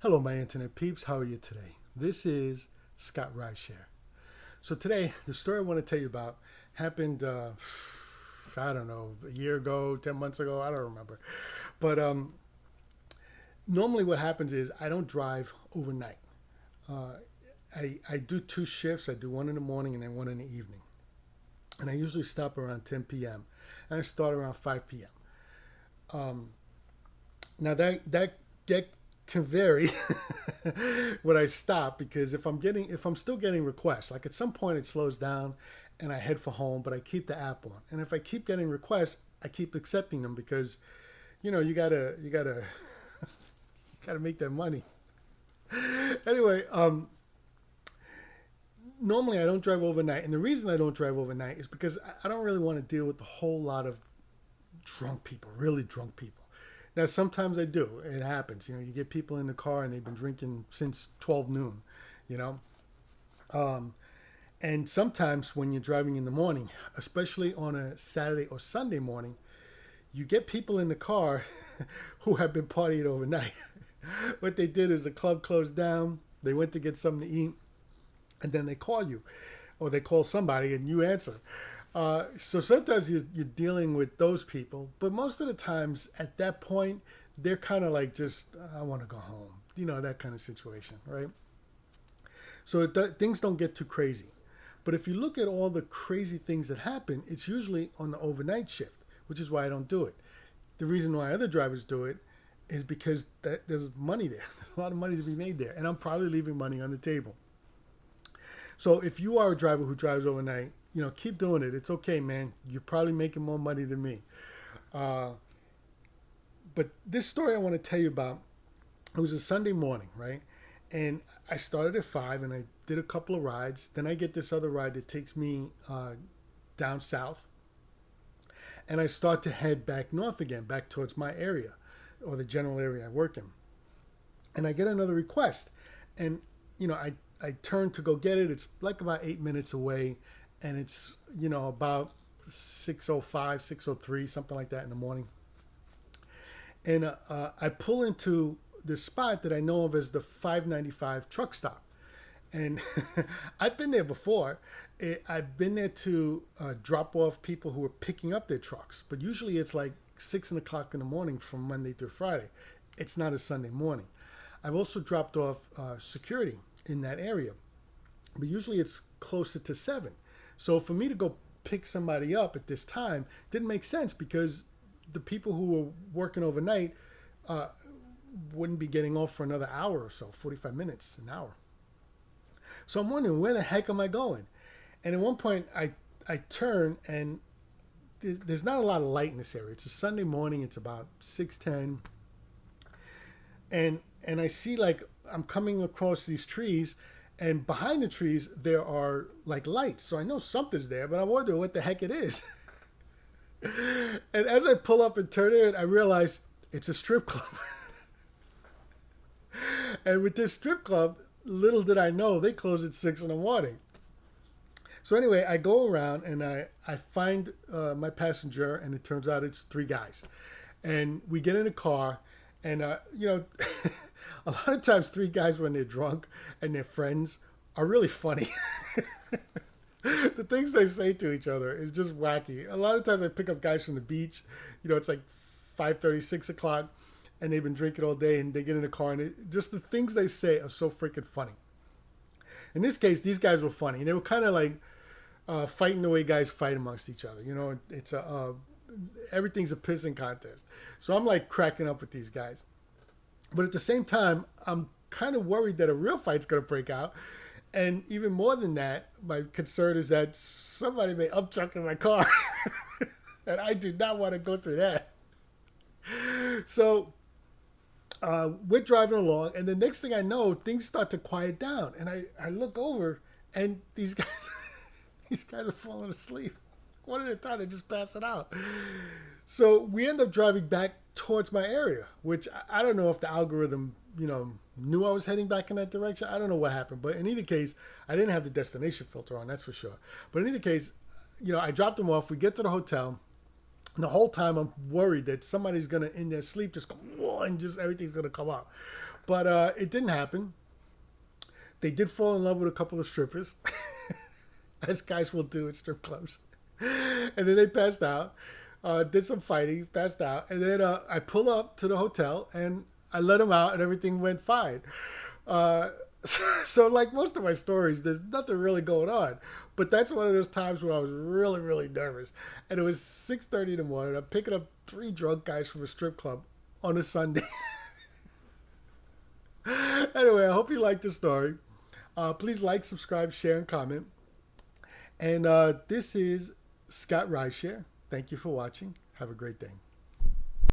Hello, my internet peeps. How are you today? This is Scott Rideshare. So today, the story I want to tell you about happened, I don't know, a year ago, 10 months ago. I don't remember. But normally what happens is I don't drive overnight. Uh, I do two shifts. I do one in the morning and then one in the evening. And I usually stop around 10 p.m. and I start around 5 p.m. Now that can vary when I stop, because if I'm still getting requests, like at some point it slows down and I head for home, but I keep the app on. And if I keep getting requests, I keep accepting them because you gotta gotta make that money. Anyway, normally I don't drive overnight, and the reason I don't drive overnight is because I don't really want to deal with a whole lot of drunk people, really drunk people. Now, sometimes I do. It happens. You get people in the car and they've been drinking since 12 noon, you know. Um, and sometimes when you're driving in the morning, especially on a Saturday or Sunday morning, you get people in the car who have been partying overnight. What they did is the club closed down, they went to get something to eat, and then they call you or they call somebody and you answer. So sometimes you're dealing with those people, but most of the times at that point, they're kind of like just, I want to go home, that kind of situation, right? So things don't get too crazy. But if you look at all the crazy things that happen, it's usually on the overnight shift, which is why I don't do it. The reason why other drivers do it is because there's money there. There's a lot of money to be made there, and I'm probably leaving money on the table. So if you are a driver who drives overnight, keep doing it. It's okay, man. You're probably making more money than me. Uh, but this story I want to tell you about, it was a Sunday morning, right? And I started at 5 and I did a couple of rides. Then I get this other ride that takes me down south. And I start to head back north again, back towards my area or the general area I work in. And I get another request. And, I turn to go get it. It's like about 8 minutes away. And it's, about 6:05, 6:03, something like that in the morning. And I pull into this spot that I know of as the 595 truck stop. And I've been there before. I've been there to drop off people who are picking up their trucks. But usually it's like 6 o'clock in the morning from Monday through Friday. It's not a Sunday morning. I've also dropped off security in that area. But usually it's closer to 7. So for me to go pick somebody up at this time didn't make sense because the people who were working overnight wouldn't be getting off for another hour or so, 45 minutes, an hour. So I'm wondering, where the heck am I going? And at one point, I turn, and there's not a lot of light in this area. It's a Sunday morning. It's about 6:10. And I see, like, I'm coming across these trees, and behind the trees, there are, like, lights. So I know something's there, but I wonder what the heck it is. And as I pull up and turn in, I realize it's a strip club. And with this strip club, little did I know, they close at 6 in the morning. So anyway, I go around and I find my passenger, and it turns out it's 3 guys. And we get in a car, and, a lot of times 3 guys, when they're drunk and they're friends, are really funny. The things they say to each other is just wacky. A lot of times I pick up guys from the beach. It's like 5:30, 6 o'clock, and they've been drinking all day, and they get in the car, and just the things they say are so freaking funny. In this case, these guys were funny. They were kind of like fighting the way guys fight amongst each other. It's everything's a pissing contest. So I'm like cracking up with these guys. But at the same time, I'm kind of worried that a real fight's going to break out. And even more than that, my concern is that somebody may upchuck in my car. And I do not want to go through that. So we're driving along, and the next thing I know, things start to quiet down. And I look over, and these guys, these guys are falling asleep. One at a time, they're just passing out. So we end up driving back towards my area, which I don't know if the algorithm, knew I was heading back in that direction. I don't know what happened. But in either case, I didn't have the destination filter on, that's for sure. But in either case, I dropped them off. We get to the hotel, And the whole time I'm worried that somebody's gonna in their sleep just go whoa, and just everything's gonna come out. But it didn't happen. They did fall in love with a couple of strippers, as guys will do at strip clubs. And then they passed out, did some fighting, passed out, and then I pull up to the hotel and I let them out, and everything went fine. Uh, so, like most of my stories, there's nothing really going on. But that's one of those times where I was really, really nervous. And it was 6:30 in the morning. I'm picking up three drunk guys from a strip club on a Sunday. Anyway, I hope you liked the story. Please like, subscribe, share, and comment. And this is Scott Rideshare. Thank you for watching. Have a great day.